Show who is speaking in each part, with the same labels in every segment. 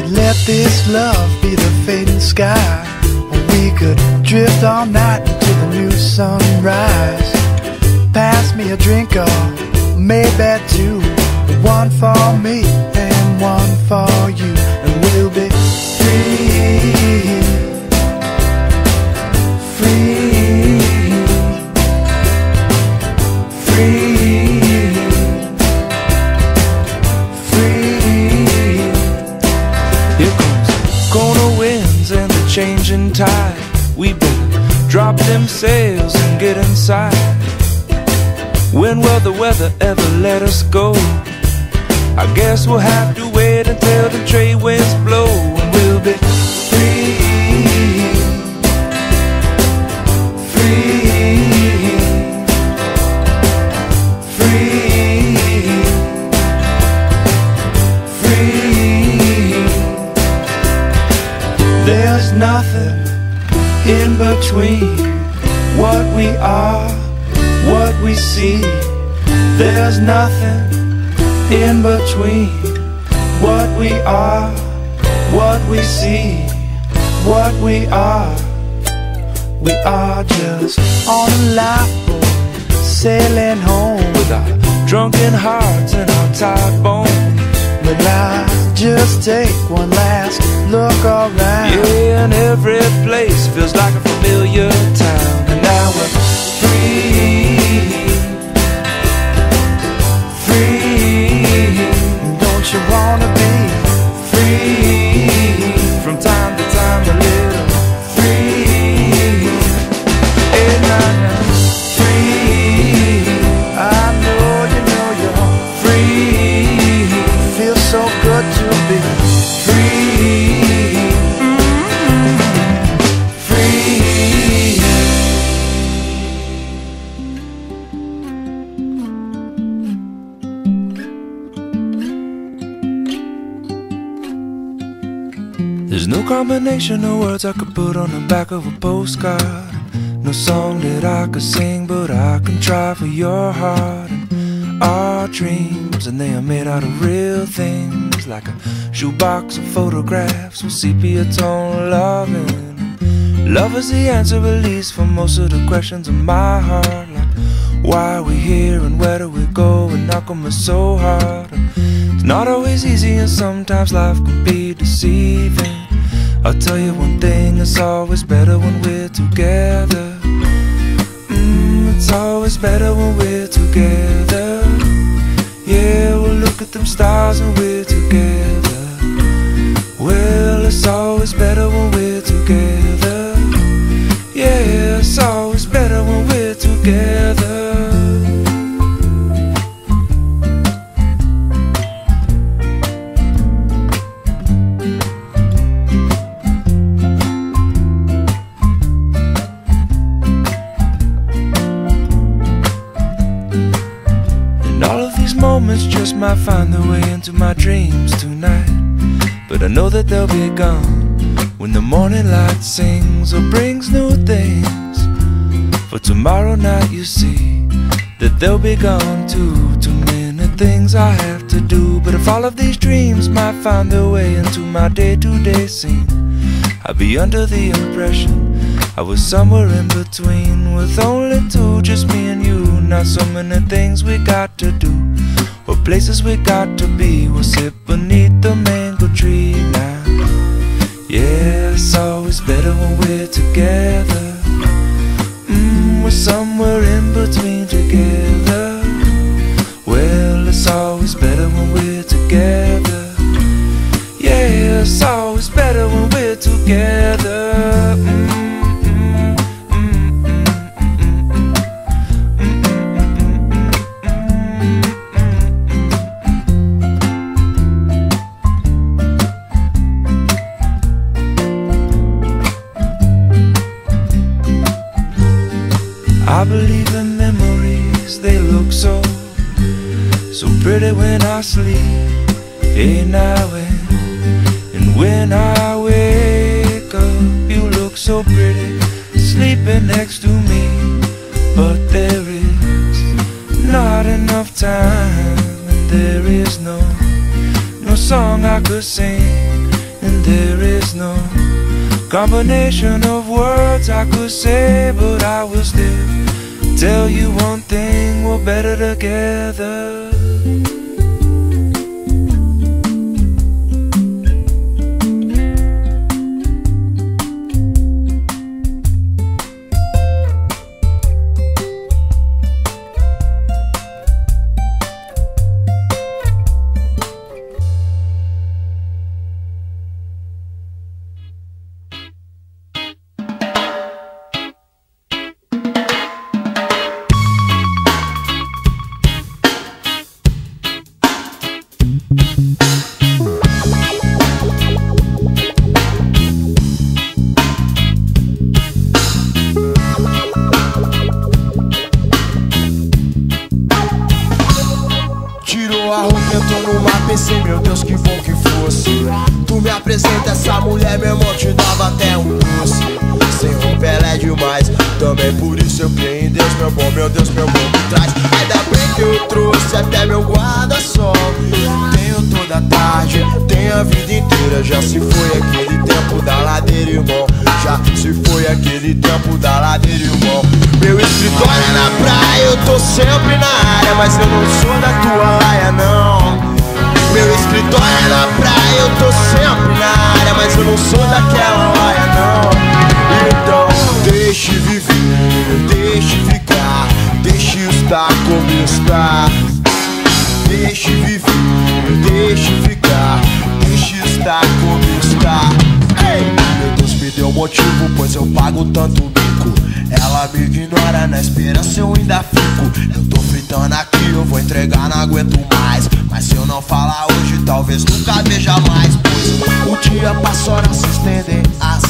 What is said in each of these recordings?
Speaker 1: could let this love be the fading sky, or we could drift all night until the new sunrise. Pass me a drink or maybe two, one for me and one for you, and we'll be free, free, free, free.
Speaker 2: Here comes corner winds and the changing tide. We better drop them sails and get inside. When will the weather ever let us go? I guess we'll have to wait until the trade winds blow, and we'll be free, free, free, free.
Speaker 1: There's nothing in between what we are, what we see. There's nothing in between what we are, what we see, what we are. We are just on a lifeboat sailing home
Speaker 2: with our drunken hearts and our tired bones.
Speaker 1: But now just take one last look around.
Speaker 2: Yeah, and every place feels like a familiar town. And now we're free, free.
Speaker 1: Don't you wanna be
Speaker 2: free? From time to time a little free. And I'm free.
Speaker 1: I know you're
Speaker 2: free.
Speaker 1: Feels so good to be
Speaker 2: free. There's no combination of words I could put on the back of a postcard. No song that I could sing, but I can try for your heart. And our dreams, and they are made out of real things, like a shoebox of photographs with sepia tone loving. Love is the answer, at least, for most of the questions in my heart. Like, why are we here and where do we go, and how come it's so hard? And it's not always easy, and sometimes life can be deceiving. I'll tell you one thing, it's always better when we're together. It's always better when we're together. Yeah, we'll look at them stars when we're together. Well, it's always better when we're together. Yeah, it's always better when we're together. Moments just might find their way into my dreams tonight, but I know that they'll be gone when the morning light sings or brings new things. For tomorrow night you see that they'll be gone too. Too many things I have to do, but if all of these dreams might find their way into my day-to-day scene, I'd be under the impression I was somewhere in between, with only two, just me and you. Not so many things we got to do, or places we got to be. We'll sit beneath the mango tree now. Yeah, it's always better when we're together. We're somewhere in between together. Well, it's always better when we're together. Yeah, it's always better when we're together. I believe in memories, they look so pretty when I sleep. Hey now and when I wake up, you look so pretty sleeping next to me. But there is not enough time, and there is no song I could sing. And there is no combination of words I could say, but I will still tell you one thing, we're better together.
Speaker 3: Tirou a roupa, entrou numa PC, meu Deus, que bom que fosse. Tu me apresenta essa mulher, meu irmão, te dava até um doce. Sem roupa ela é demais, também por isso eu criei em Deus, meu bom, meu Deus, meu bom me traz. Ainda bem que eu trouxe até meu guarda-sol. Tenho toda a tarde, tenho a vida inteira. Já se foi aquele tempo da ladeira, irmão. Já se foi aquele tempo da ladeira, irmão. Meu escritório é na praia, eu tô sempre na área, mas eu não sou da tua laia, não. Meu escritório é na praia, eu tô sempre na área, mas eu não sou daquela laia, não. Então deixe viver, deixe ficar, deixe estar como está. Deixe viver, deixe ficar, deixe estar como está. Ei! Meu Deus me deu motivo, pois eu pago tanto bico. Ela me ignora, na esperança eu ainda fico. Eu tô fritando aqui, eu vou entregar, não aguento mais. Mas se eu não falar hoje, talvez nunca veja mais. Pois o dia passa, horas se estendem, as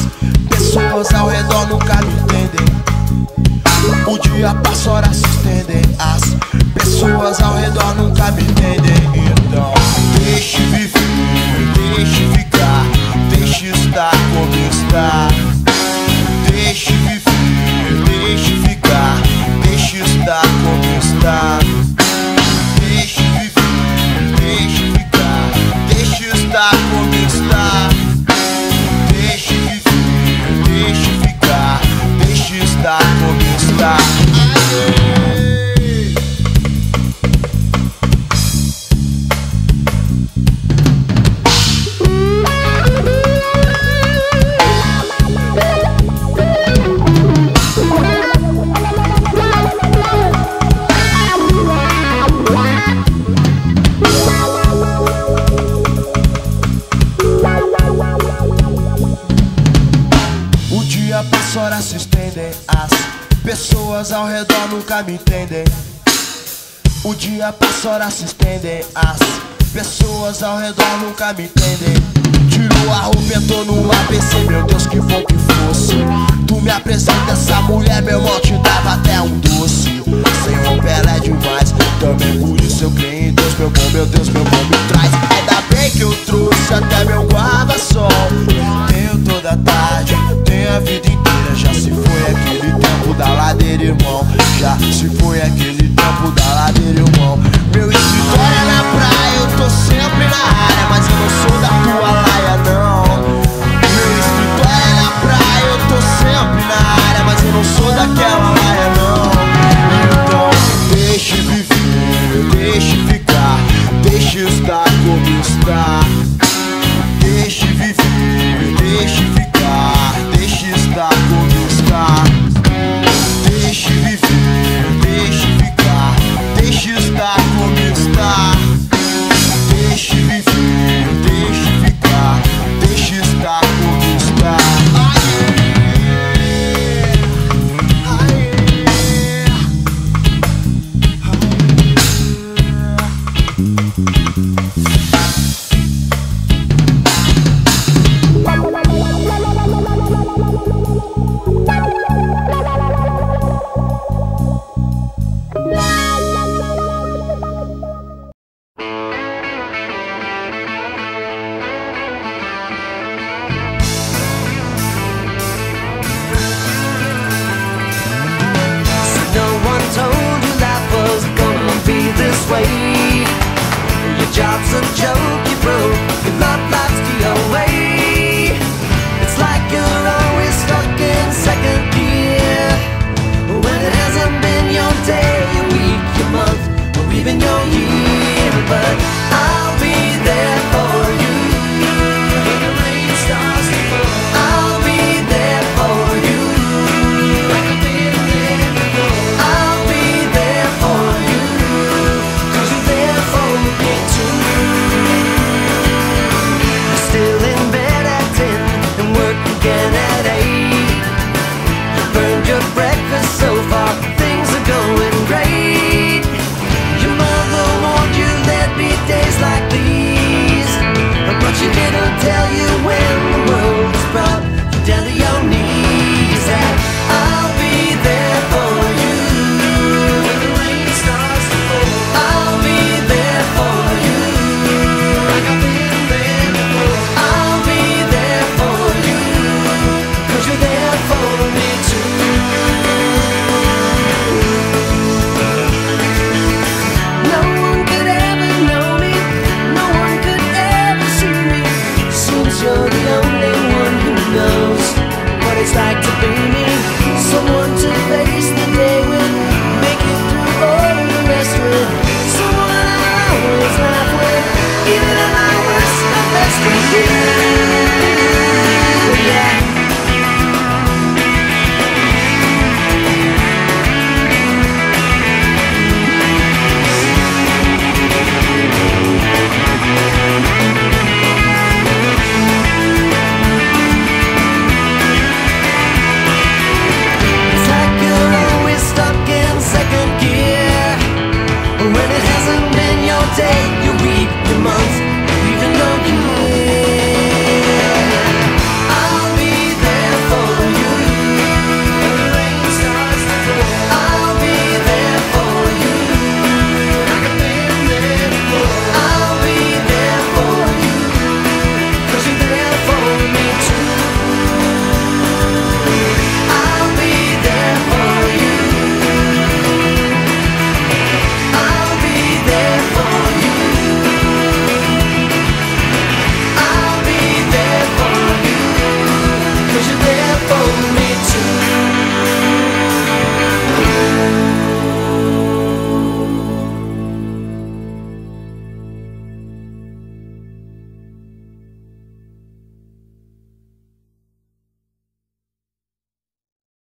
Speaker 3: pessoas ao redor nunca me entendem. O dia passa, horas se estendem, as pessoas ao redor nunca me entendem. Então deixe viver, deixe ficar, deixe estar como está. Deixe viver, deixe ficar, deixe estar como está. Deixe viver, deixe ficar, deixe estar como está. Deixe viver, deixe ficar, deixe estar como está. Horas se estendem, as pessoas ao redor nunca me entendem. O dia passa, horas se estendem, as pessoas ao redor nunca me entendem. Tirou a roupa, entrou numa PC, meu Deus, que bom que fosse. Tu me apresenta essa mulher, meu irmão, te dava até um doce. Sem roupa ela é demais, também por isso eu creio em Deus, meu bom, meu Deus, meu bom me traz. Ainda bem que eu trouxe até meu guarda-sol. Tenho toda a tarde, tenho a vida inteira. Já se foi aquele tempo da ladeira, irmão. Já se foi aquele tempo da ladeira, irmão. Meu escritório é na praia, eu tô sempre na área, mas eu não sou da tua laia, não. Meu escritório é na praia, eu tô sempre na área, mas eu não sou daquela laia, não. Então deixe viver, deixe ficar, deixe estar como está. Deixe viver, deixe ficar, deixe estar como está. Deixe viver, deixe ficar, deixe estar como está. Deixe viver, deixe ficar, deixe estar como está.
Speaker 4: Your job's a joke, you broke, your love life's the away. you're the only one who knows what it's like to be me. Someone to face the day with, make it through all the rest with. Someone I always laugh with, even at my worst, my best with you.